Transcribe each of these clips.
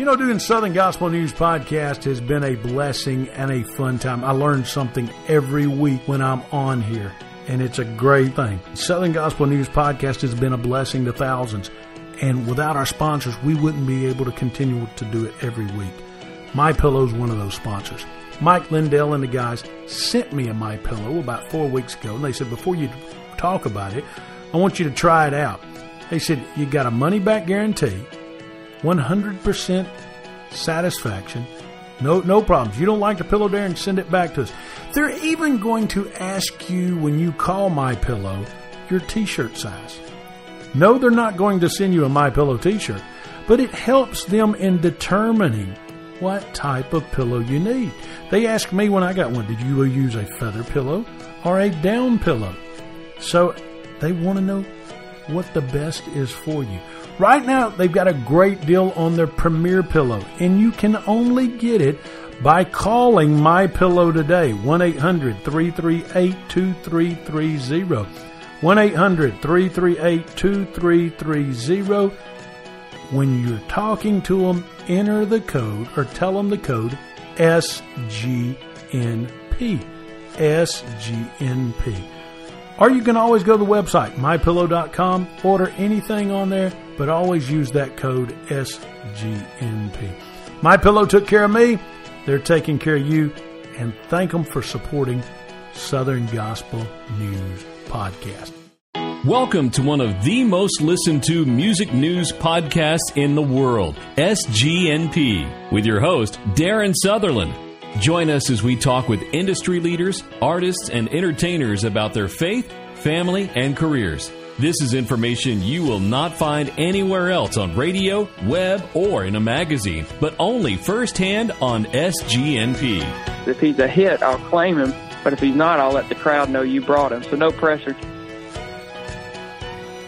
You know, doing Southern Gospel News Podcast has been a blessing and a fun time. I learn something every week when I'm on here, and it's a great thing. Southern Gospel News Podcast has been a blessing to thousands, and without our sponsors, we wouldn't be able to continue to do it every week. MyPillow is one of those sponsors. Mike Lindell and the guys sent me a MyPillow about 4 weeks ago, and they said, before you talk about it, I want you to try it out. They said, you got a money-back guarantee, 100% satisfaction, no problems. You don't like the pillow, Darren, send it back to us. They're even going to ask you when you call MyPillow your t-shirt size. No, they're not going to send you a MyPillow t-shirt, but it helps them in determining what type of pillow you need. They asked me when I got one, did you use a feather pillow or a down pillow? So they want to know what the best is for you. Right now, they've got a great deal on their Premier Pillow, and you can only get it by calling MyPillow today, 1-800-338-2330. 1-800-338-2330. When you're talking to them, enter the code or tell them the code SGNP. SGNP. Or you can always go to the website, mypillow.com, order anything on there, but always use that code SGNP. MyPillow took care of me. They're taking care of you. And thank them for supporting Southern Gospel News Podcast. Welcome to one of the most listened to music news podcasts in the world, SGNP, with your host, Darren Sutherland. Join us as we talk with industry leaders, artists, and entertainers about their faith, family, and careers. This is information you will not find anywhere else on radio, web, or in a magazine, but only firsthand on SGNP. If he's a hit, I'll claim him, but if he's not, I'll let the crowd know you brought him, so no pressure.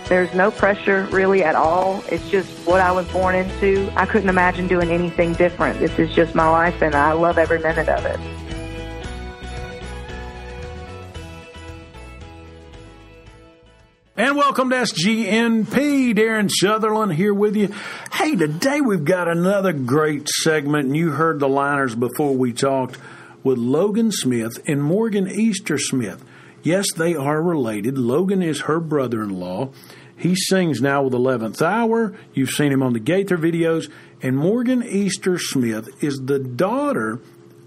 There's no pressure really at all. It's just what I was born into. I couldn't imagine doing anything different. This is just my life, and I love every minute of it. And welcome to SGNP. Darren Sutherland here with you. Hey, today we've got another great segment, and you heard the liners before we talked with Logan Smith and Morgan Easter Smith. Yes, they are related. Logan is her brother-in-law. He sings now with 11th Hour. You've seen him on the Gaither videos. And Morgan Easter Smith is the daughter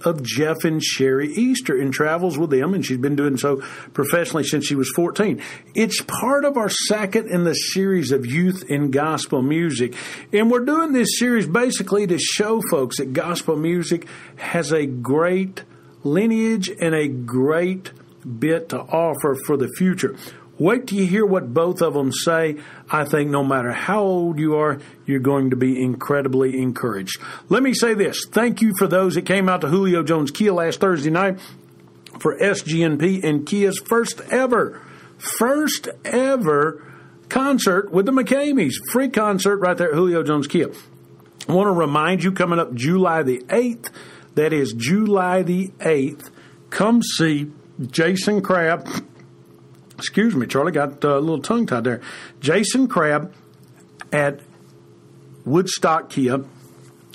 of Jeff and Sheri Easter and travels with them, and she's been doing so professionally since she was 14. It's part of our second in the series of youth in gospel music. And we're doing this series basically to show folks that gospel music has a great lineage and a great bit to offer for the future. Wait till you hear what both of them say. I think no matter how old you are, you're going to be incredibly encouraged. Let me say this. Thank you for those that came out to Julio Jones Kia last Thursday night for SGNP and Kia's first ever concert with the McCameys. Free concert right there at Julio Jones Kia. I want to remind you, coming up July the 8th, that is July the 8th, come see Jason Crabb. Excuse me, Charlie, got a little tongue-tied there. Jason Crabb at Woodstock Kia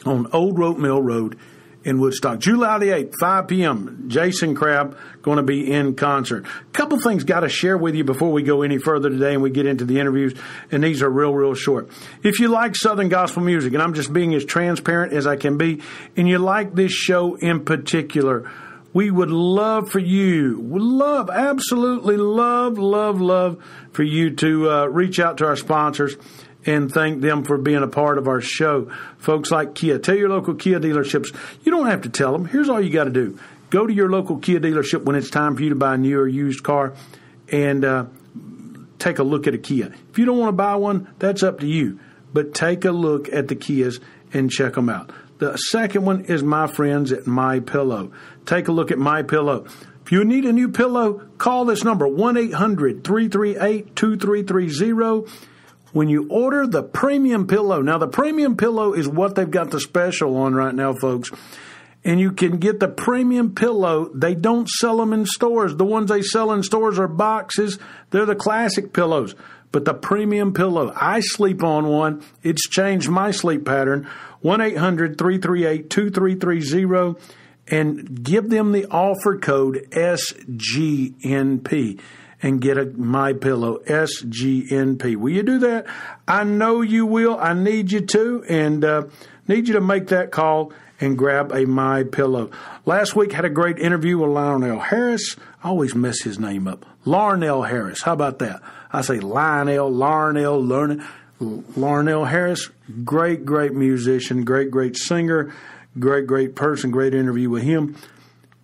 on Old Rope Mill Road in Woodstock. July the 8th, 5 p.m., Jason Crabb going to be in concert. A couple things got to share with you before we go any further today and we get into the interviews, and these are real short. If you like Southern Gospel music, and I'm just being as transparent as I can be, and you like this show in particular, we would love for you, absolutely love for you to reach out to our sponsors and thank them for being a part of our show. Folks like Kia. Tell your local Kia dealerships. You don't have to tell them. Here's all you got to do. Go to your local Kia dealership when it's time for you to buy a new or used car and take a look at a Kia. If you don't want to buy one, that's up to you. But take a look at the Kias and check them out. The second one is my friends at MyPillow. Take a look at MyPillow. If you need a new pillow, call this number, 1-800-338-2330. When you order the premium pillow, now the premium pillow is what they've got the special on right now, folks. And you can get the premium pillow. They don't sell them in stores. The ones they sell in stores are boxes. They're the classic pillows. but the premium pillow. I sleep on one. It's changed my sleep pattern. 1-800-338-2330 and give them the offer code SGNP and get a My Pillow SGNP. Will you do that? I know you will. I need you to, and need you to make that call and grab a My Pillow. Last week had a great interview with Lionel Harris. I always mess his name up. Larnell Harris. How about that? I say Lionel, Larnell, Larnell Harris. Great, great musician, great singer, great person, great interview with him.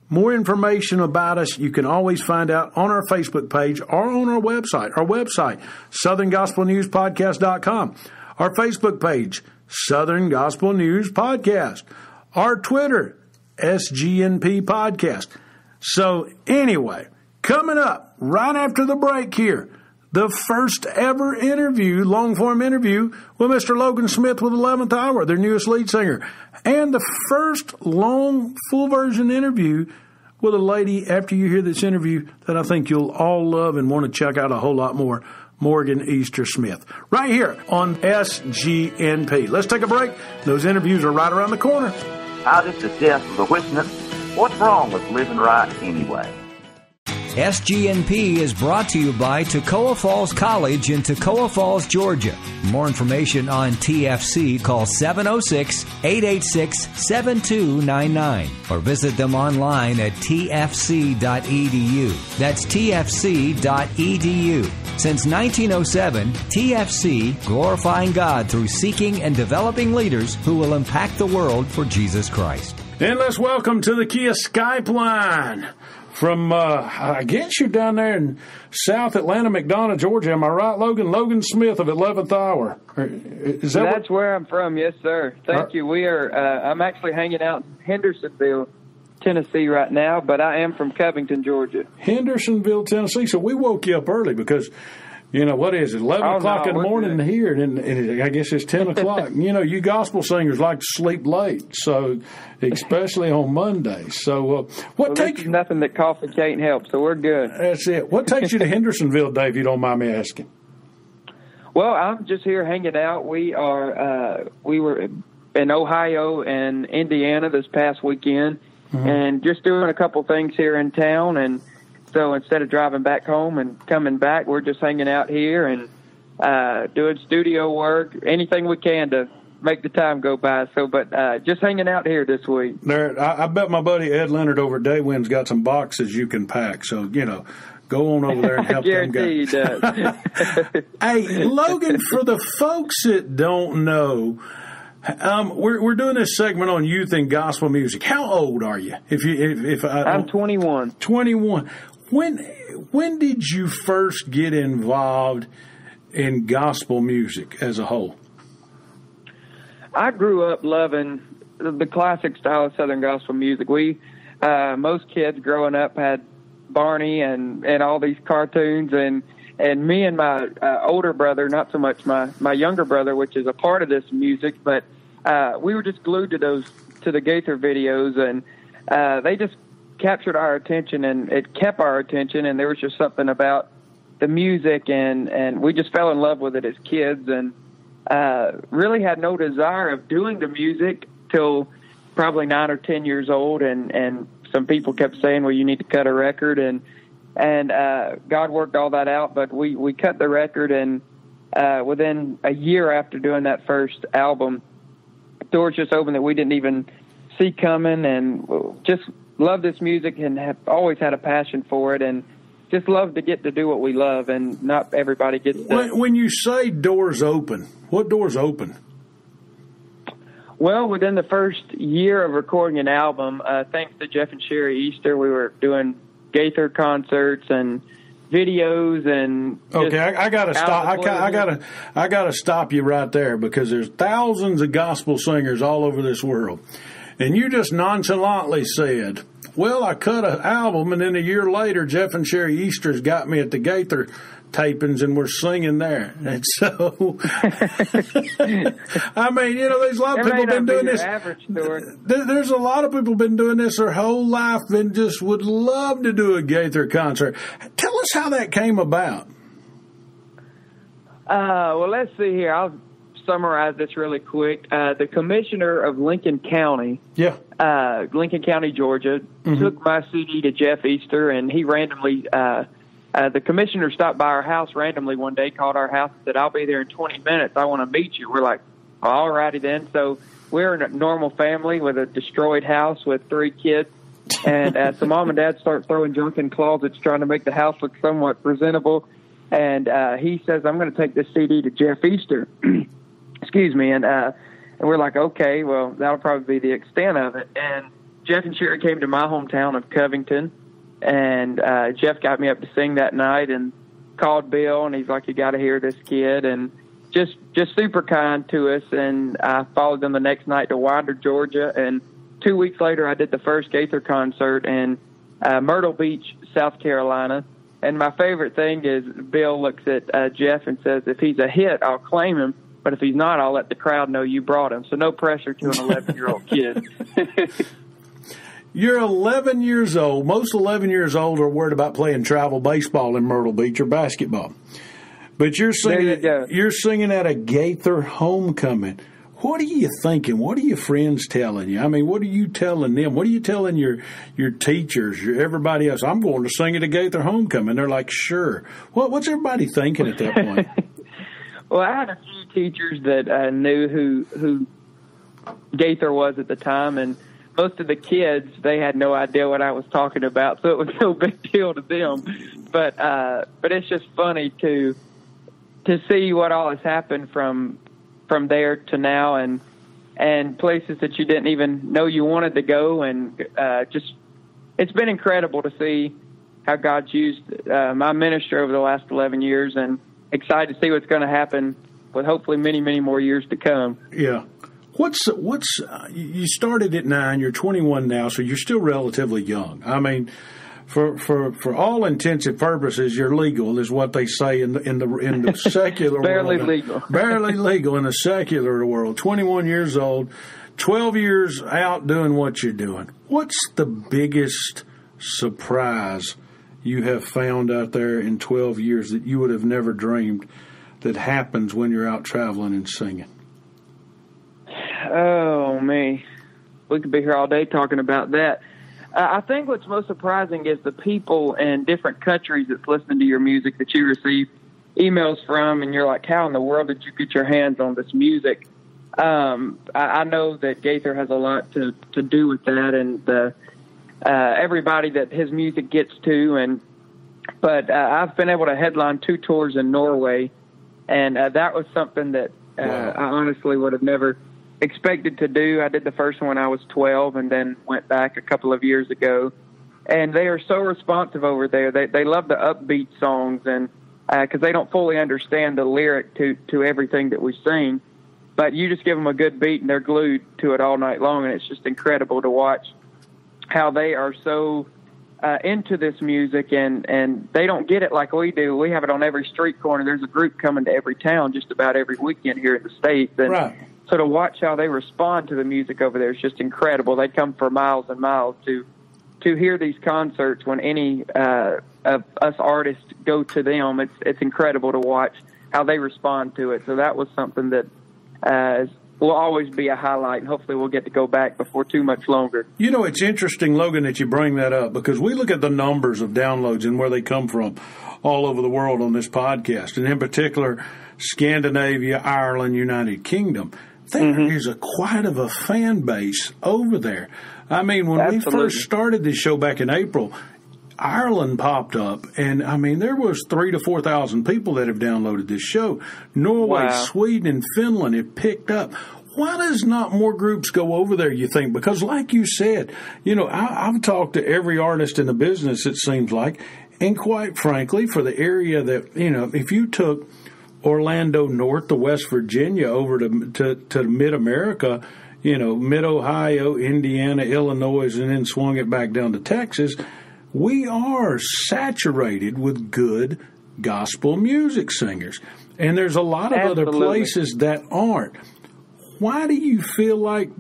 More information about us, you can always find out on our Facebook page or on our website. Our website, southerngospelnewspodcast.com. Our Facebook page, Southern Gospel News Podcast. Our Twitter, SGNP Podcast. So anyway, coming up right after the break here, the first ever interview, long-form interview with Mr. Logan Smith with 11th Hour, their newest lead singer, and the first long, full-version interview with a lady, after you hear this interview, that I think you'll all love and want to check out a whole lot more, Morgan Easter Smith, right here on SGNP. Let's take a break. Those interviews are right around the corner. Hi, this is Jeff from the Whistler. What's wrong with living right anyway? SGNP is brought to you by Toccoa Falls College in Toccoa Falls, Georgia. For more information on TFC, call 706-886-7299 or visit them online at tfc.edu. That's tfc.edu. Since 1907, TFC, glorifying God through seeking and developing leaders who will impact the world for Jesus Christ. And let's welcome to the Kia Skype line from, I guess you're down there in South Atlanta, McDonough, Georgia. Am I right, Logan? Logan Smith of 11th Hour. That's where I'm from, yes, sir. Thank you. We are. I'm actually hanging out in Hendersonville, Tennessee right now, but I am from Covington, Georgia. Hendersonville, Tennessee. So we woke you up early because, you know, what is it, 11 o'clock in the morning here, and I guess it's 10 o'clock. You know, you gospel singers like to sleep late, so especially on Mondays. So what takes you? Nothing that coffee can't help, so we're good. That's it. What takes you to Hendersonville, Dave, if you don't mind me asking? Well, I'm just here hanging out. We were in Ohio and Indiana this past weekend, and just doing a couple things here in town, and so instead of driving back home and coming back, we're just hanging out here and doing studio work, anything we can to make the time go by. So, but just hanging out here this week. I bet my buddy Ed Leonard over at Daywind's got some boxes you can pack. So, you know, go on over there and help them guys. He does. Hey, Logan, for the folks that don't know, we're doing this segment on youth and gospel music. How old are you? I'm 21. 21. When did you first get involved in gospel music as a whole? I grew up loving the classic style of Southern gospel music. We, most kids growing up had Barney and all these cartoons, and me and my older brother, not so much my younger brother, which is a part of this music, but we were just glued to the Gaither videos, and they just captured our attention, and it kept our attention, and there was just something about the music, and we just fell in love with it as kids, and really had no desire of doing the music till probably 9 or 10 years old, and some people kept saying, well, you need to cut a record, and God worked all that out, but we cut the record, and within a year after doing that first album, doors just opened that we didn't even see coming, and just love this music and have always had a passion for it, and just love to get to do what we love, and not everybody gets to. When you say doors open, what doors open? Well, within the first year of recording an album, thanks to Jeff and Sheri Easter, we were doing Gaither concerts and videos, and okay, I gotta stop. I gotta stop you right there, because there's thousands of gospel singers all over this world, and you just nonchalantly said, well, I cut an album, and then a year later, Jeff and Sheri Easter's got me at the Gaither tapings, and we're singing there. And so, I mean, you know, there's a lot of people been doing this. There's a lot of people been doing this their whole life, and just would love to do a Gaither concert. Tell us how that came about. Well, let's see here. I'll summarize this really quick. The commissioner of Lincoln County, Lincoln County, Georgia, took my CD to Jeff Easter, and he randomly, the commissioner stopped by our house randomly one day, called our house, and said, "I'll be there in 20 minutes. I want to meet you." We're like, all righty then. So we're a normal family with a destroyed house with 3 kids. And so Mom and Dad start throwing junk in closets, trying to make the house look somewhat presentable. And he says, "I'm going to take this CD to Jeff Easter." Excuse me. And we're like, okay, well, that'll probably be the extent of it. And Jeff and Sheri came to my hometown of Covington. And Jeff got me up to sing that night and called Bill. And he's like, "You got to hear this kid." And just super kind to us. And I followed them the next night to Winder, Georgia. And 2 weeks later, I did the first Gaither concert in Myrtle Beach, South Carolina. And my favorite thing is Bill looks at Jeff and says, "If he's a hit, I'll claim him. But if he's not, I'll let the crowd know you brought him." So no pressure to an 11-year-old kid. You're 11 years old. Most 11 years old are worried about playing travel baseball in Myrtle Beach or basketball. But you're singing at a Gaither Homecoming. What are you thinking? What are your friends telling you? I mean, what are you telling them? What are you telling your teachers, everybody else? "I'm going to sing at a Gaither Homecoming." They're like, "Sure." What's everybody thinking at that point? Well, I had a few teachers that knew who Gaither was at the time, and most of the kids, they had no idea what I was talking about, so it was no big deal to them. But it's just funny to see what all has happened from there to now, and places that you didn't even know you wanted to go, and just it's been incredible to see how God's used my ministry over the last 11 years, and excited to see what's going to happen with hopefully many, many more years to come. Yeah. What's you started at 9, you're 21 now, so you're still relatively young. I mean, for all intents and purposes, you're legal, is what they say in the secular barely world. Legal. Barely legal in the secular world. 21 years old, 12 years out doing what you're doing. What's the biggest surprise you have found out there in 12 years that you would have never dreamed that happens when you're out traveling and singing? Oh, me. We could be here all day talking about that. I think what's most surprising is the people in different countries that's listening to your music that you receive emails from, and you're like, how in the world did you get your hands on this music? I know that Gaither has a lot to do with that, and everybody that his music gets to. But I've been able to headline 2 tours in Norway, and that was something that I honestly would have never expected to do. I did the first one when I was 12, and then went back a couple of years ago. And they are so responsive over there. They love the upbeat songs, and because they don't fully understand the lyric to everything that we sing. But you just give them a good beat, and they're glued to it all night long, and it's just incredible to watch how they are so into this music, and they don't get it like we do. We have it on every street corner. There's a group coming to every town just about every weekend here in the States. And right. So to watch how they respond to the music over there is just incredible. They come for miles and miles to hear these concerts. When any of us artists go to them, it's incredible to watch how they respond to it. So that was something that will always be a highlight, and hopefully we'll get to go back before too much longer. You know, it's interesting, Logan, that you bring that up, because we look at the numbers of downloads and where they come from all over the world on this podcast, and in particular, Scandinavia, Ireland, United Kingdom. There is quite of a fan base over there. I mean, when Absolutely. we first started this show back in April, Ireland popped up, and I mean, there was 3,000 to 4,000 people that have downloaded this show. Norway, Wow. Sweden, and Finland have picked up. Why does not more groups go over there, you think? Because like you said, you know, I've talked to every artist in the business, it seems like, and quite frankly, for the area that, you know, if you took Orlando north to West Virginia over to mid-America, you know, mid-Ohio, Indiana, Illinois, and then swung it back down to Texas, we are saturated with good gospel music singers. And there's a lot of Absolutely. other places that aren't. Why do you feel like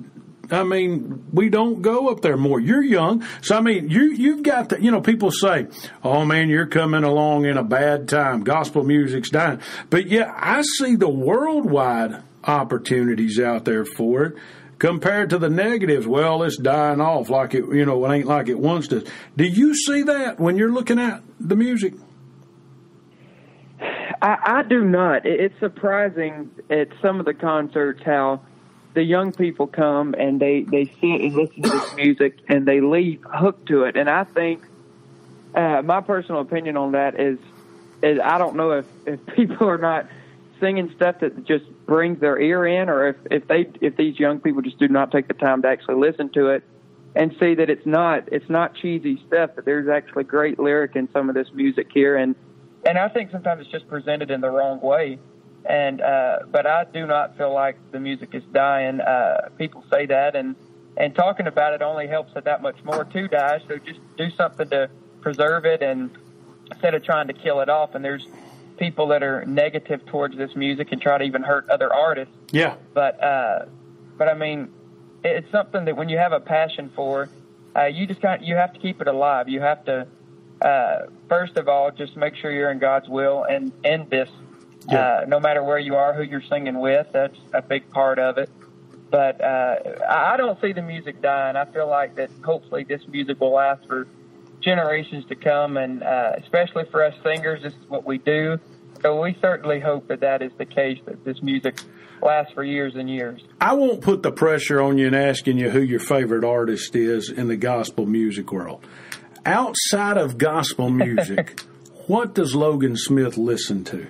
I mean, we don't go up there more. You're young. So, I mean, you've got the, people say, oh, man, you're coming along in a bad time. Gospel music's dying. But, yeah, I see the worldwide opportunities out there for it compared to the negatives. Well, it's dying off like it, it ain't like it once does. Do you see that when you're looking at the music? I do not. It's surprising at some of the concerts how the young people come and they sit and listen to this music and they leave hooked to it. And I think my personal opinion on that is I don't know if people are not singing stuff that just brings their ear in, or if these young people just do not take the time to actually listen to it and see that it's not cheesy stuff, that there's actually great lyric in some of this music here. And I think sometimes it's just presented in the wrong way. And but I do not feel like the music is dying. People say that, and talking about it only helps it that much more to die. So just do something to preserve it, and instead of trying to kill it off. And there's people that are negative towards this music and try to even hurt other artists. Yeah. But I mean, it's something that when you have a passion for, you have to keep it alive. You have to first of all just make sure you're in God's will and end this. Yeah. No matter where you are, who you're singing with, that's a big part of it. But I don't see the music dying. I feel like that hopefully this music will last for generations to come, and especially for us singers, this is what we do. So we certainly hope that is the case, that this music lasts for years and years. I won't put the pressure on you in asking you who your favorite artist is in the gospel music world. Outside of gospel music, what does Logan Smith listen to?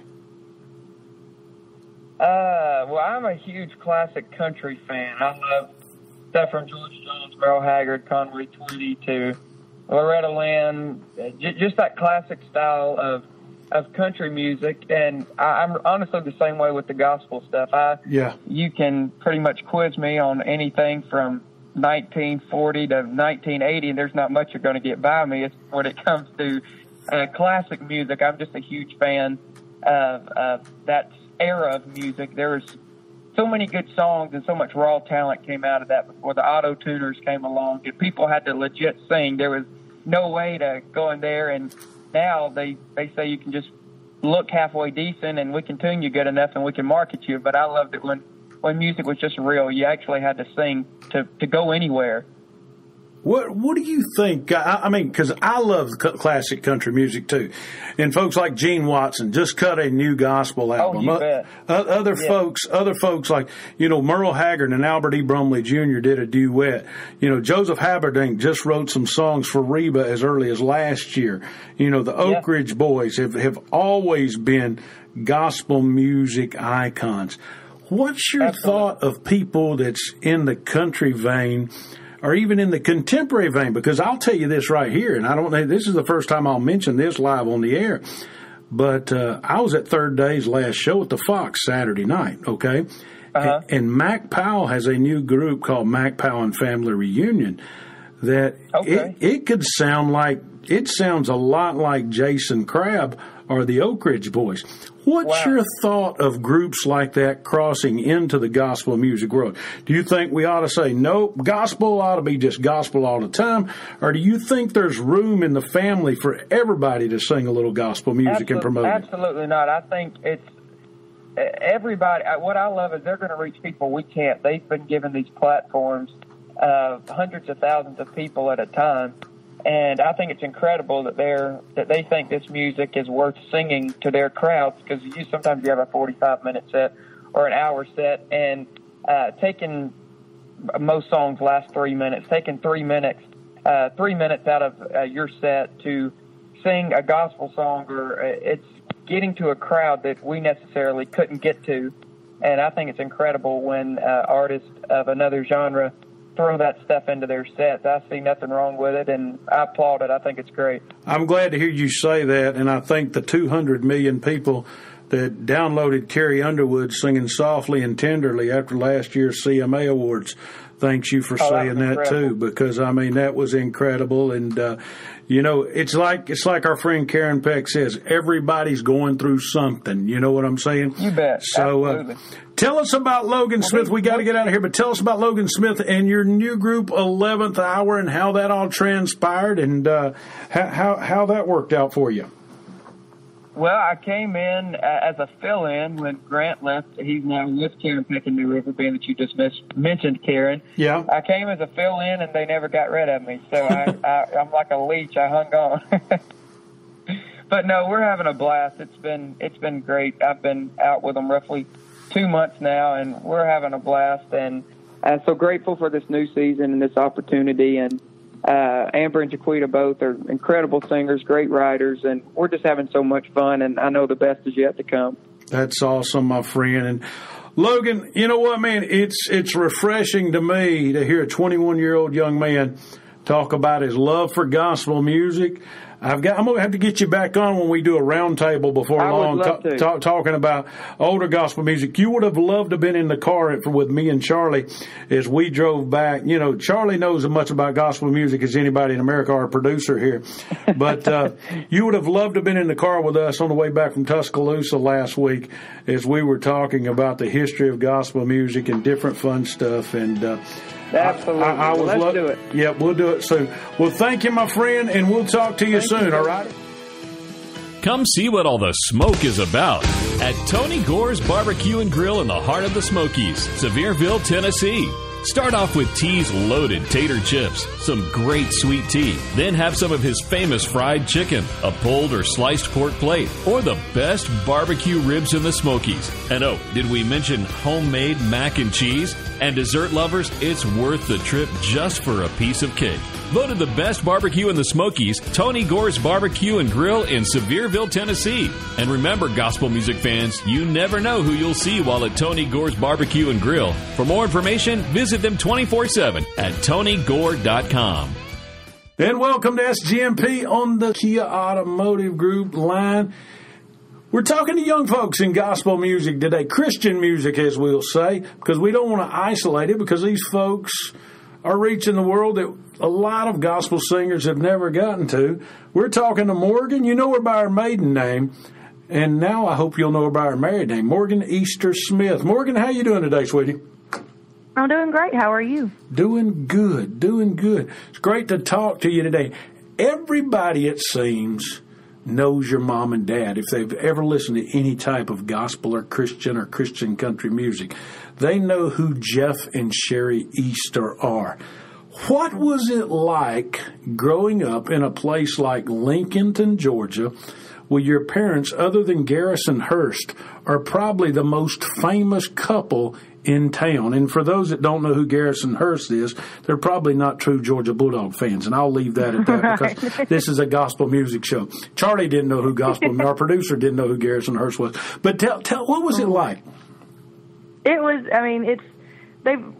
Well, I'm a huge classic country fan. I love stuff from George Jones, Merle Haggard, Conway Twitty to Loretta Lynn, just that classic style of country music. And I'm honestly the same way with the gospel stuff. You can pretty much quiz me on anything from 1940 to 1980, and there's not much you're going to get by me when it comes to classic music. I'm just a huge fan of that era of music. There was so many good songs and so much raw talent came out of that before the auto-tuners came along, and people had to legit sing. There was no way to go in there, and now they say you can just look halfway decent and we can tune you good enough and we can market you. But I loved it when music was just real. You actually had to sing to go anywhere. What do you think? I mean, because I love classic country music too, and folks like Gene Watson just cut a new gospel album. Oh, you bet. Other folks like Merle Haggard and Albert E. Brumley Jr. did a duet. Joseph Haberdink just wrote some songs for Reba as early as last year. The Oak Ridge Boys have always been gospel music icons. What's your thought of people that's in the country vein, or even in the contemporary vein? Because I'll tell you this right here, and I don't know, this is the first time I'll mention this live on the air, but I was at Third Day's last show at the Fox Saturday night, okay? Uh-huh. And Mac Powell has a new group called Mac Powell and Family Reunion that it sounds a lot like Jason Crabb or the Oak Ridge Boys. What's your thought of groups like that crossing into the gospel music world? Do you think we ought to say, nope, gospel ought to be just gospel all the time? Or do you think there's room in the family for everybody to sing a little gospel music and promote it? Absolutely not. I think it's everybody. What I love is they're going to reach people we can't. They've been given these platforms of hundreds of thousands of people at a time. And I think it's incredible that they think this music is worth singing to their crowds, because sometimes you have a 45-minute set or an hour set, and taking most songs last 3 minutes, taking 3 minutes out of your set to sing a gospel song, or it's getting to a crowd that we necessarily couldn't get to. And I think it's incredible when artists of another genre throw that stuff into their sets. I see nothing wrong with it, and I applaud it. I think it's great. I'm glad to hear you say that, and I think the 200 million people that downloaded Carrie Underwood singing Softly and Tenderly after last year's CMA Awards. Thanks you for saying that too, because I mean that was incredible. And you know, it's like our friend Karen Peck says, everybody's going through something. You know what I'm saying? You bet. So tell us about Logan Smith. We got to get out of here, but tell us about Logan Smith and your new group, 11th Hour, and how that all transpired and how that worked out for you. Well, I came in as a fill-in when Grant left. He's now with Karen Peck in New River, being that you just mentioned Karen. Yeah. I came as a fill-in, and they never got rid of me. So I'm like a leech. I hung on. But no, we're having a blast. It's been great. I've been out with them roughly 2 months now, and we're having a blast. And so grateful for this new season and this opportunity. And Amber and Jaquita both are incredible singers, great writers, and we're just having so much fun, and I know the best is yet to come. That's awesome, my friend. And Logan, you know what, man? It's refreshing to me to hear a 21-year-old young man talk about his love for gospel music. I'm going to have to get you back on when we do a round table before long talking about older gospel music. You would have loved to have been in the car with me and Charlie as we drove back. You know, Charlie knows as much about gospel music as anybody in America, our producer here. But you would have loved to have been in the car with us on the way back from Tuscaloosa last week as we were talking about the history of gospel music and different fun stuff. And absolutely. Let's do it. Yeah, we'll do it soon. Well, thank you, my friend, and we'll talk to you soon, all right? Come see what all the smoke is about at Tony Gore's Barbecue and Grill in the heart of the Smokies, Sevierville, Tennessee. Start off with T's loaded tater chips, some great sweet tea, then have some of his famous fried chicken, a pulled or sliced pork plate, or the best barbecue ribs in the Smokies. And oh, did we mention homemade mac and cheese? And dessert lovers, it's worth the trip just for a piece of cake. Voted the best barbecue in the Smokies, Tony Gore's Barbecue and Grill in Sevierville, Tennessee. And remember, gospel music fans, you never know who you'll see while at Tony Gore's Barbecue and Grill. For more information, visit them 24/7 at TonyGore.com. And welcome to SGMP on the Kia Automotive Group line. We're talking to young folks in gospel music today, Christian music, as we'll say, because we don't want to isolate it, because these folks are reaching the world that a lot of gospel singers have never gotten to. We're talking to Morgan. You know her by her maiden name, and now I hope you'll know her by her married name, Morgan Easter Smith. Morgan, how you doing today, sweetie? I'm doing great. How are you? Doing good, doing good. It's great to talk to you today. Everybody, it seems, knows your mom and dad. If they've ever listened to any type of gospel or Christian country music, they know who Jeff and Sheri Easter are. What was it like growing up in a place like Lincolnton, Georgia, where your parents, other than Garrison Hurst, are probably the most famous couple in town? And for those that don't know who Garrison Hurst is, they're probably not true Georgia Bulldog fans, and I'll leave that at that because this is a gospel music show. Charlie didn't know who our producer didn't know who Garrison Hurst was. But tell what was it like? It was, I mean,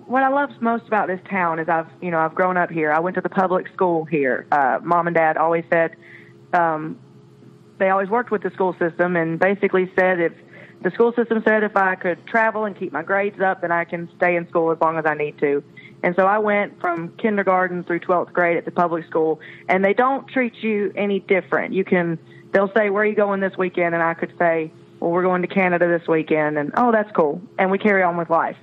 what I love most about this town is I've grown up here. I went to the public school here. Mom and Dad always said, they always worked with the school system and basically said if the school system said if I could travel and keep my grades up, then I can stay in school as long as I need to. And so I went from kindergarten through 12th grade at the public school, and they don't treat you any different. They'll say, where are you going this weekend? And I could say, well, we're going to Canada this weekend, and oh, that's cool. And we carry on with life.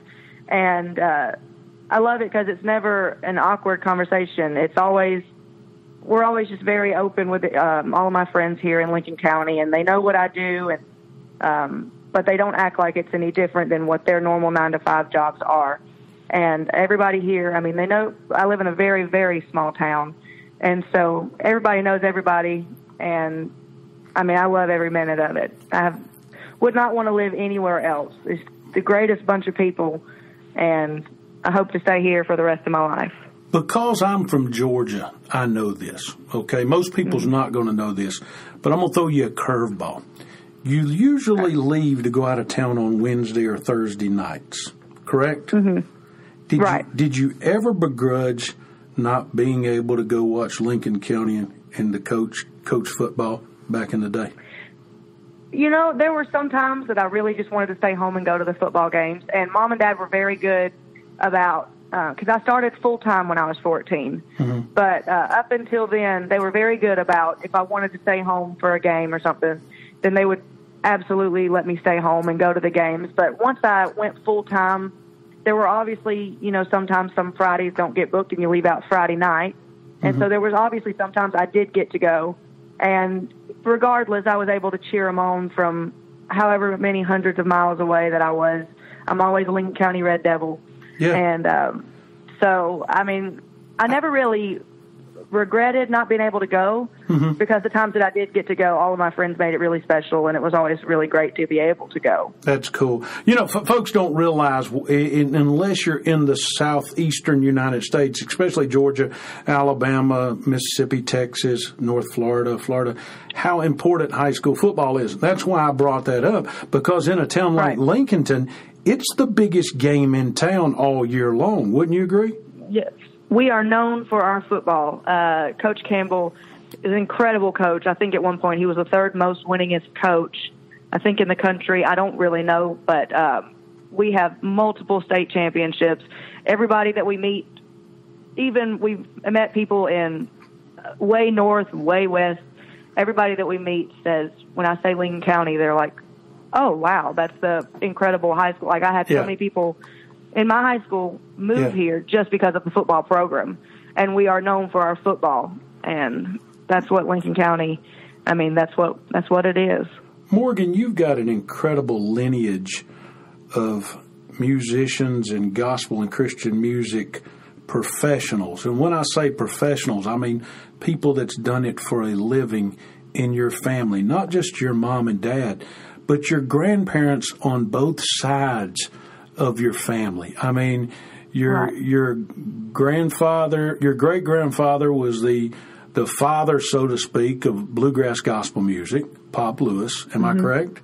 And I love it because it's never an awkward conversation. We're always just very open with all of my friends here in Lincoln County, and they know what I do, and but they don't act like it's any different than what their normal 9-to-5 jobs are. And everybody here, I mean, they know I live in a very, very small town, and so everybody knows everybody, and I mean, I love every minute of it. I would not want to live anywhere else. It's the greatest bunch of people, and I hope to stay here for the rest of my life. Because I'm from Georgia, I know this, okay? Most people's not going to know this, but I'm going to throw you a curveball. You usually leave to go out of town on Wednesday or Thursday nights, correct? Mm-hmm. Right. Did you ever begrudge not being able to go watch Lincoln County and the coach football back in the day? There were some times that I really just wanted to stay home and go to the football games. And Mom and Dad were very good about, because I started full-time when I was 14. Mm-hmm. But up until then, they were very good about if I wanted to stay home for a game or something, then they would absolutely let me stay home and go to the games. But once I went full-time, there were obviously, sometimes some Fridays don't get booked and you leave out Friday night. And so there was obviously sometimes I did get to go. And regardless, I was able to cheer them on from however many hundreds of miles away that I was. I'm always a Lincoln County Red Devil. Yeah. And so, I mean, I never really regretted not being able to go because the times that I did get to go, all of my friends made it really special, and it was always really great to be able to go. That's cool. Folks don't realize, unless you're in the southeastern United States, especially Georgia, Alabama, Mississippi, Texas, North Florida, how important high school football is. That's why I brought that up, because in a town like Lincolnton, it's the biggest game in town all year long. Wouldn't you agree? Yes. We are known for our football. Coach Campbell is an incredible coach. I think at one point he was the third most winningest coach, I think, in the country. I don't really know, but we have multiple state championships. Everybody that we meet, even we've met people in way north, way west. Everybody that we meet says, when I say Lincoln County, they're like, oh, wow, that's the incredible high school. Like, I had so many people in my high school move here just because of the football program. And we are known for our football. And that's what Lincoln County, I mean, that's what it is. Morgan, you've got an incredible lineage of musicians and gospel and Christian music professionals. And when I say professionals, I mean people that's done it for a living in your family, not just your mom and dad, but your grandparents on both sides of your family. I mean, your grandfather, your great-grandfather was the father, so to speak, of bluegrass gospel music, Pop Lewis. Am I correct?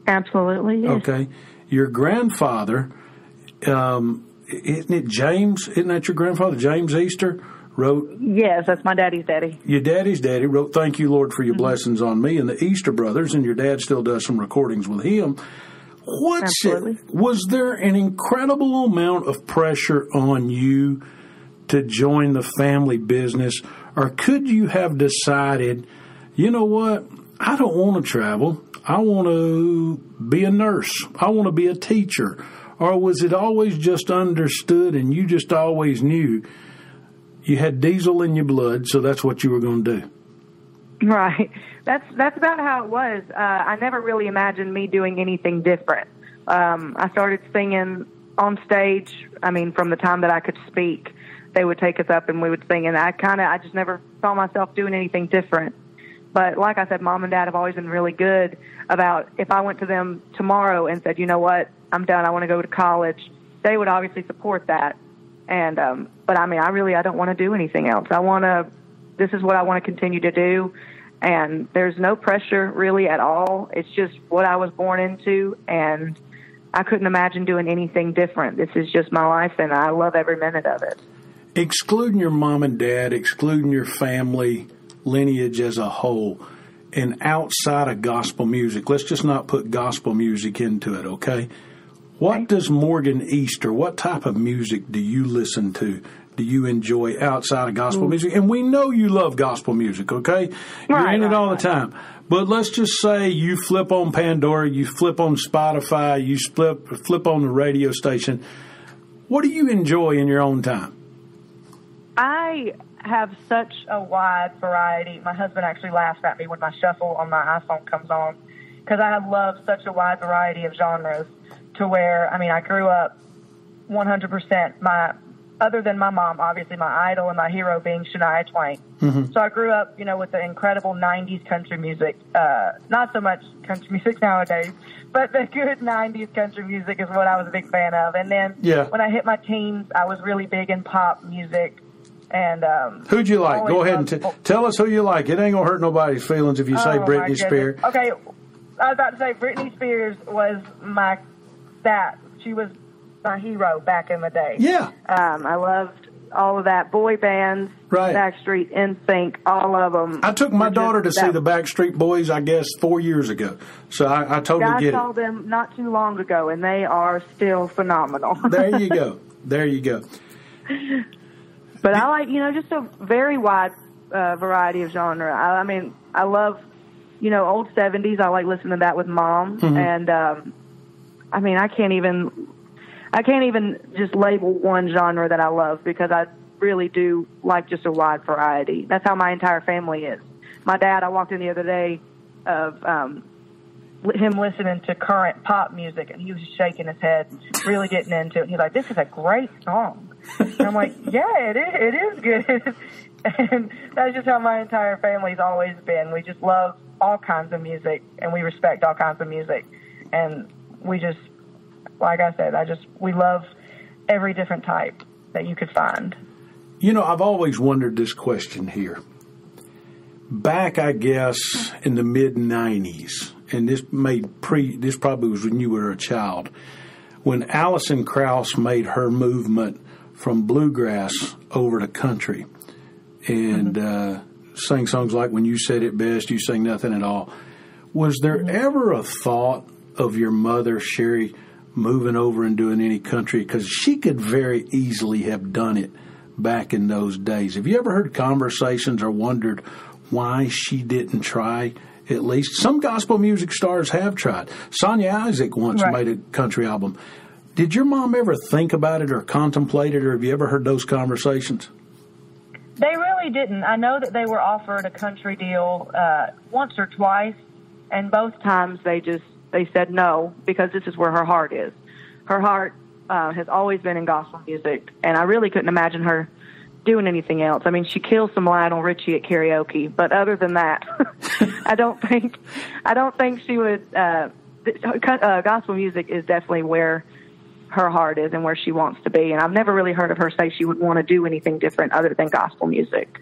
Absolutely, yes. Okay. Your grandfather, isn't it James? Isn't that your grandfather, James Easter? Wrote. Yes, that's my daddy's daddy. Your daddy's daddy wrote "Thank You, Lord, for Your Blessings on Me" and the Easter Brothers, and your dad still does some recordings with him. Was there an incredible amount of pressure on you to join the family business, or could you have decided, you know what, I don't want to travel, I want to be a nurse, I want to be a teacher, or was it always just understood and you just always knew you had diesel in your blood, so that's what you were going to do? Right. That's about how it was. I never really imagined me doing anything different. I started singing on stage. I mean, from the time that I could speak, they would take us up and we would sing. And I just never saw myself doing anything different. But like I said, Mom and Dad have always been really good about if I went to them tomorrow and said, you know what, I'm done, I want to go to college, they would obviously support that. And but I mean, I don't want to do anything else. This is what I want to continue to do. And there's no pressure really at all. It's just what I was born into, and I couldn't imagine doing anything different. This is just my life, and I love every minute of it. Excluding your mom and dad, excluding your family lineage as a whole, and outside of gospel music, let's just not put gospel music into it, okay? What does Morgan Easter, what type of music do you listen to? Do you enjoy outside of gospel music? And we know you love gospel music, okay? You're in it all the time. But let's just say you flip on Pandora, you flip on Spotify, you flip on the radio station. What do you enjoy in your own time? I have such a wide variety. My husband actually laughs at me when my shuffle on my iPhone comes on because I love such a wide variety of genres to where, I mean, I grew up 100%. Other than my mom, obviously my idol and my hero being Shania Twain. Mm-hmm. So I grew up, with the incredible 90s country music. Not so much country music nowadays, but the good 90s country music is what I was a big fan of. And then when I hit my teens, I was really big in pop music. And who'd you like? Go ahead and tell us who you like. It ain't going to hurt nobody's feelings if you say Britney Spears. Okay, I was about to say Britney Spears was she was my hero back in the day. Yeah. I loved all of that. Boy bands, right. Backstreet, NSYNC, all of them. I took my daughter to see the Backstreet Boys, I guess, 4 years ago. So I totally get it. I saw them not too long ago, and they are still phenomenal. There you go. There you go. But I like, just a very wide variety of genre. I mean, I love, old 70s. I like listening to that with Mom. Mm-hmm. And, I mean, I can't even just label one genre that I love, because I really do like just a wide variety. That's how my entire family is. My dad, I walked in the other day of him listening to current pop music, and he was shaking his head, really getting into it. And he's like, "This is a great song." And I'm like, "Yeah, it is good." And that's just how my entire family's always been. We just love all kinds of music, and we respect all kinds of music. And we just, like I said, we love every different type that you could find. I've always wondered this question here. Back, I guess, in the mid-'90s, and this probably was when you were a child, when Alison Krauss made her movement from bluegrass over to country and sang songs like "When You Said It Best, You Sang Nothing at All." Was there ever a thought of your mother, Sheri, moving over and doing any country? Because she could very easily have done it back in those days. Have you ever heard conversations or wondered why she didn't try? At least some gospel music stars have tried. Sonia Isaac once made a country album. Did your mom ever think about it or contemplate it, or have you ever heard those conversations? They really didn't. I know that they were offered a country deal once or twice, and both times they said no, because this is where her heart is. Her heart has always been in gospel music, and I really couldn't imagine her doing anything else. I mean, she kills some Lionel Richie at karaoke, but other than that, I don't think she would. Gospel music is definitely where her heart is and where she wants to be, and I've never really heard of her say she would want to do anything different other than gospel music.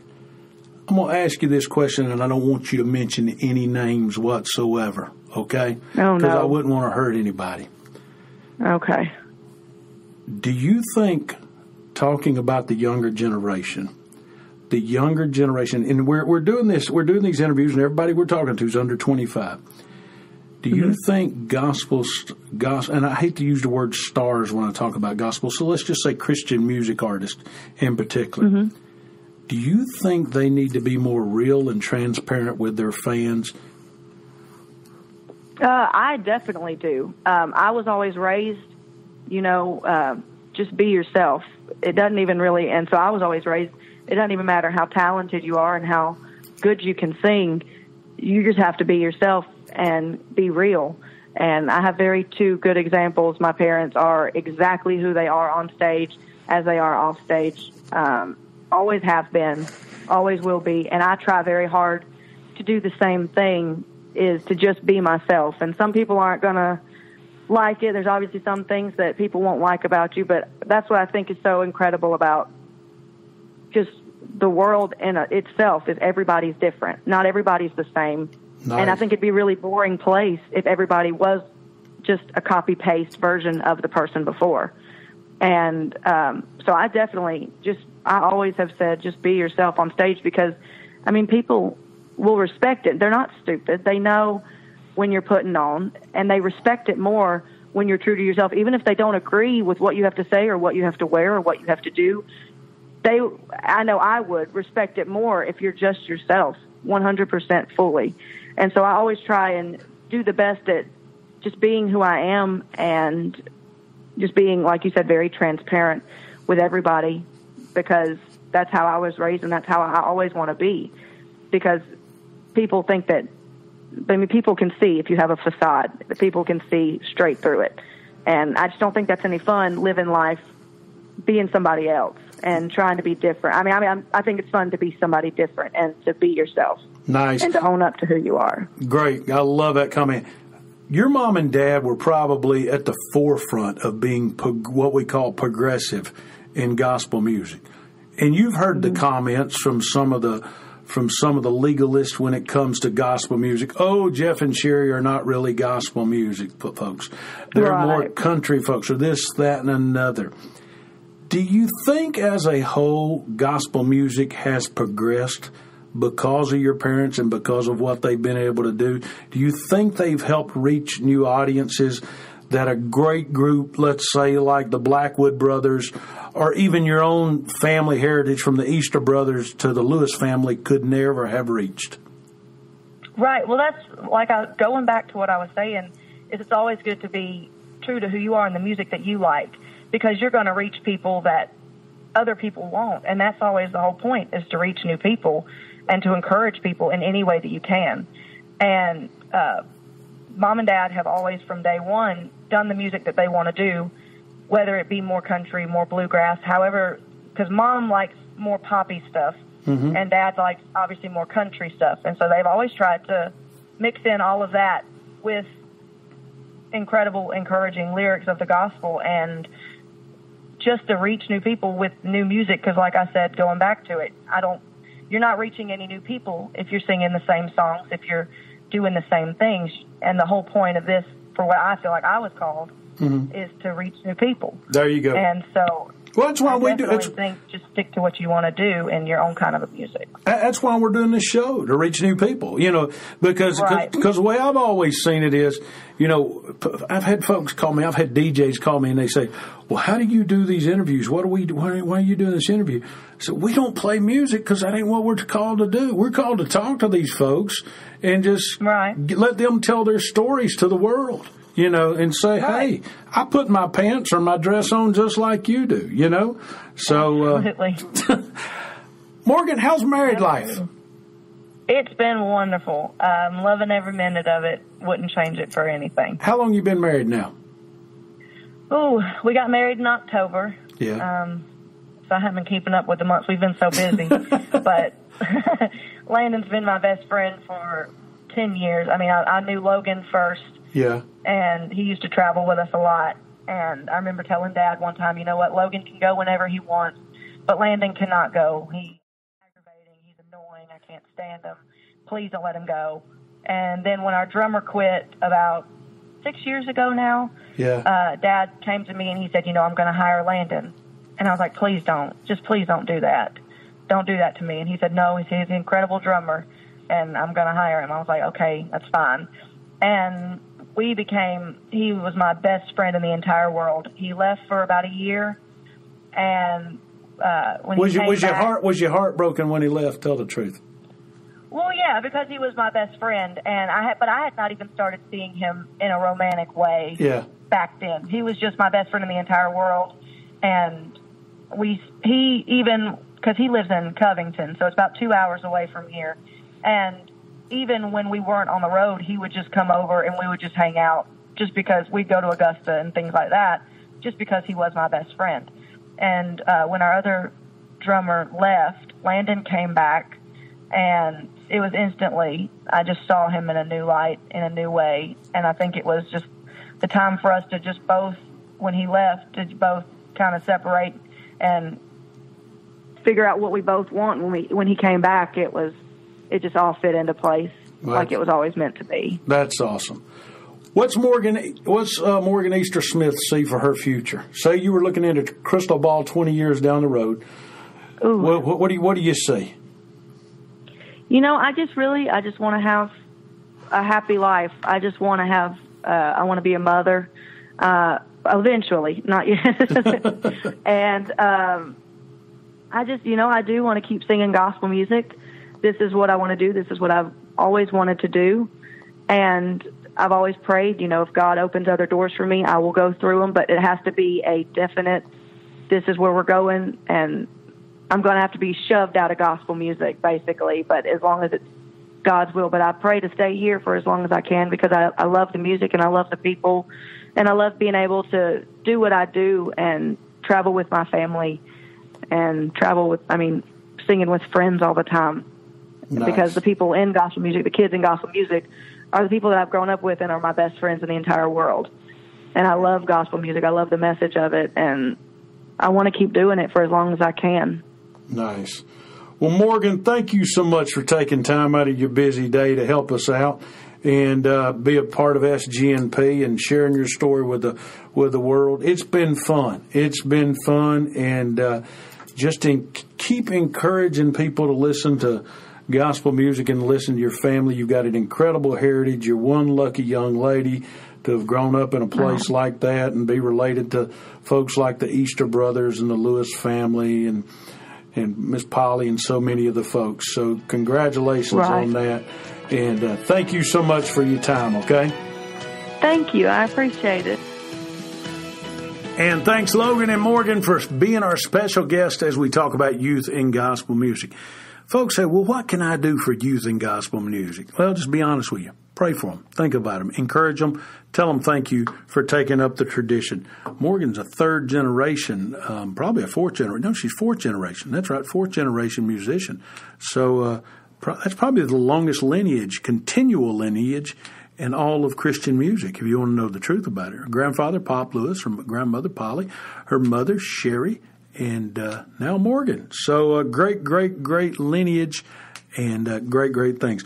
I'm going to ask you this question, and I don't want you to mention any names whatsoever, okay? Oh, no. Because I wouldn't want to hurt anybody. Okay. Do you think, talking about the younger generation, and we're doing these interviews, and everybody we're talking to is under 25. Do you think gospel, and I hate to use the word stars when I talk about gospel, so let's just say Christian music artists in particular, do you think they need to be more real and transparent with their fans? I definitely do. I was always raised, just be yourself. It doesn't even really, and so I was always raised, it doesn't even matter how talented you are and how good you can sing. You just have to be yourself and be real. And I have two good examples. My parents are exactly who they are on stage as they are off stage. Always have been, always will be. And I try very hard to do the same thing, is to just be myself. And some people aren't going to like it. There's obviously some things that people won't like about you, but that's what I think is so incredible about just the world in itself, is everybody's different. Not everybody's the same. Nice. And I think it'd be a really boring place if everybody was just a copy-paste version of the person before. And so I definitely I always have said, just be yourself on stage, because, I mean, people will respect it. They're not stupid. They know when you're putting on, and they respect it more when you're true to yourself. Even if they don't agree with what you have to say or what you have to wear or what you have to do, I know I would respect it more if you're just yourself, 100% fully. And so I always try and do the best at just being who I am, and just being, like you said, very transparent with everybody, because that's how I was raised, and that's how I always want to be. Because people think that, people can see if you have a facade, people can see straight through it. And I just don't think that's any fun, living life being somebody else and trying to be different. I think it's fun to be somebody different and to be yourself. Nice. And to own up to who you are. Great. I love that comment. Your mom and dad were probably at the forefront of being what we call progressive in gospel music. And you've heard the comments from some of the legalists when it comes to gospel music. Oh, Jeff and Sheri are not really gospel music folks. They're more country folks, or this, that, and another. Do you think as a whole gospel music has progressed because of your parents and because of what they've been able to do? Do you think they've helped reach new audiences that a great group, let's say like the Blackwood Brothers, or even your own family heritage from the Easter Brothers to the Lewis family, could never have reached? Right. Well, that's like going back to what I was saying, is it's always good to be true to who you are and the music that you like, because you're going to reach people that other people won't. And that's always the whole point, is to reach new people and to encourage people in any way that you can. And Mom and Dad have always, from day one, done the music that they want to do, whether it be more country, more bluegrass, however, because Mom likes more poppy stuff, and Dad likes, obviously, more country stuff. And so they've always tried to mix in all of that with incredible, encouraging lyrics of the gospel, and just to reach new people with new music, because like I said, going back to it, you're not reaching any new people if you're singing the same songs, if you're doing the same things. And the whole point of this, for what I feel like I was called, is to reach new people. There you go. And so, well, that's why I think just stick to what you want to do in your own kind of music. That's why we're doing this show, to reach new people, because the way I've always seen it is, I've had folks call me, I've had DJs call me, and they say, well, how do you do these interviews? Why are you doing this interview? I said, we don't play music because that ain't what we're called to do. We're called to talk to these folks and just let them tell their stories to the world. And say, hey, I put my pants or my dress on just like you do, So, Morgan, how's married life? It's been wonderful. I'm loving every minute of it. Wouldn't change it for anything. How long you been married now? Oh, we got married in October. Yeah. So I haven't been keeping up with the months. We've been so busy. But Landon's been my best friend for 10 years. I mean, I knew Logan first. Yeah. And he used to travel with us a lot. And I remember telling Dad one time, you know what, Logan can go whenever he wants, but Landon cannot go. He's aggravating. He's annoying. I can't stand him. Please don't let him go. And then when our drummer quit about 6 years ago now, Dad came to me and he said, I'm going to hire Landon. And I was like, please don't. Just please don't do that. Don't do that to me. And he said, no, he's an incredible drummer, and I'm going to hire him. I was like, okay, that's fine. And he was my best friend in the entire world. He left for about a year, and when was your heart broken when he left? Tell the truth. Well, yeah, because he was my best friend, and I had not even started seeing him in a romantic way back then. He was just my best friend in the entire world, and because he lives in Covington, so it's about 2 hours away from here, and even when we weren't on the road, he would just come over and we would just hang out, just because we'd go to Augusta and things like that, just because he was my best friend. And when our other drummer left, Landan came back, and it was instantly, I just saw him in a new light, in a new way. And I think it was just the time for us to just both, when he left, to both kind of separate and figure out what we both want. When he came back, it just all fit into place like it was always meant to be. That's awesome. What's Morgan Easter Smith see for her future? Say you were looking into a crystal ball 20 years down the road. Ooh. What do you see? I just want to have a happy life. I just want to have, I want to be a mother, eventually, not yet. And, I do want to keep singing gospel music. This is what I want to do. This is what I've always wanted to do. And I've always prayed, if God opens other doors for me, I will go through them, but it has to be a definite, this is where we're going, and I'm going to have to be shoved out of gospel music, basically, but as long as it's God's will. But I pray to stay here for as long as I can, because I love the music and I love the people, and I love being able to do what I do and travel with my family and singing with friends all the time. Nice. Because the people in gospel music, the kids in gospel music, are the people that I've grown up with and are my best friends in the entire world. And I love gospel music. I love the message of it, and I want to keep doing it for as long as I can. Nice. Well, Morgan, thank you so much for taking time out of your busy day to help us out. and be a part of SGNP and sharing your story with the world. It's been fun. And just keep encouraging people to listen to gospel music and listen to your family. You've got an incredible heritage. You're one lucky young lady to have grown up in a place like that and be related to folks like the Easter brothers and the Lewis family and Miss Polly and so many of the folks. So congratulations on that. And thank you so much for your time, okay? Thank you. I appreciate it. And thanks, Logan and Morgan, for being our special guest as we talk about youth in gospel music. Folks say, well, what can I do for youth in gospel music? Well, just be honest with you. Pray for them. Think about them. Encourage them. Tell them thank you for taking up the tradition. Morgan's a third generation, probably a fourth generation. No, she's fourth generation. That's right, fourth generation musician. So that's probably the longest lineage, continual lineage in all of Christian music, if you want to know the truth about it. Her grandfather, Pop Lewis, her grandmother, Polly, her mother, Sheri, and now Morgan. So great lineage and great things.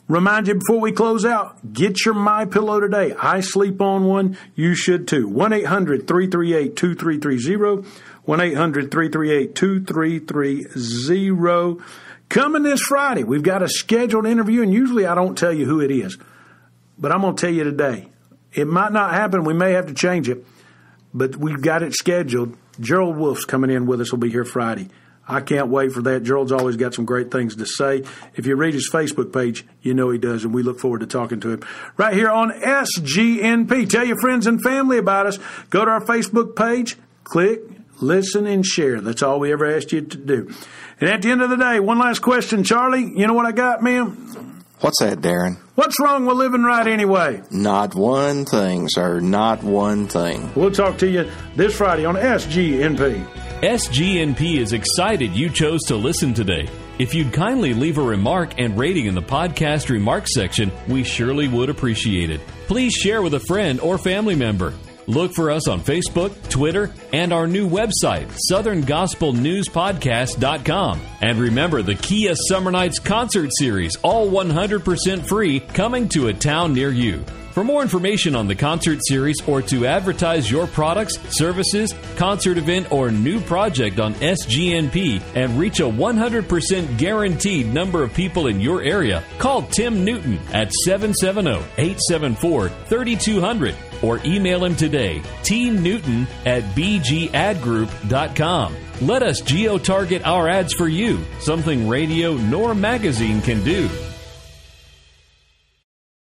Remind you before we close out, get your MyPillow today. I sleep on one. You should too. 1-800-338-2330. 1-800-338-2330. Coming this Friday, we've got a scheduled interview, and usually I don't tell you who it is. But I'm going to tell you today. It might not happen. We may have to change it. But we've got it scheduled. Gerald Wolf's coming in with us. Will be here Friday. I can't wait for that. Gerald's always got some great things to say. If you read his Facebook page, you know he does, and we look forward to talking to him right here on SGNP. Tell your friends and family about us. Go to our Facebook page, click, listen, and share. That's all we ever asked you to do. And at the end of the day, one last question, Charlie. You know what I got, man? What's that, Darren? What's wrong with living right anyway? Not one thing, sir. Not one thing. We'll talk to you this Friday on SGNP. SGNP is excited you chose to listen today. If you'd kindly leave a remark and rating in the podcast remarks section, we surely would appreciate it. Please share with a friend or family member. Look for us on Facebook, Twitter, and our new website, SouthernGospelNewsPodcast.com. And remember the Kia Summer Nights concert series, all 100% free, coming to a town near you. For more information on the concert series or to advertise your products, services, concert event, or new project on SGNP and reach a 100% guaranteed number of people in your area, call Tim Newton at 770-874-3200 or email him today, tnewton@bgadgroup.com. Let us geo-target our ads for you, something radio nor magazine can do.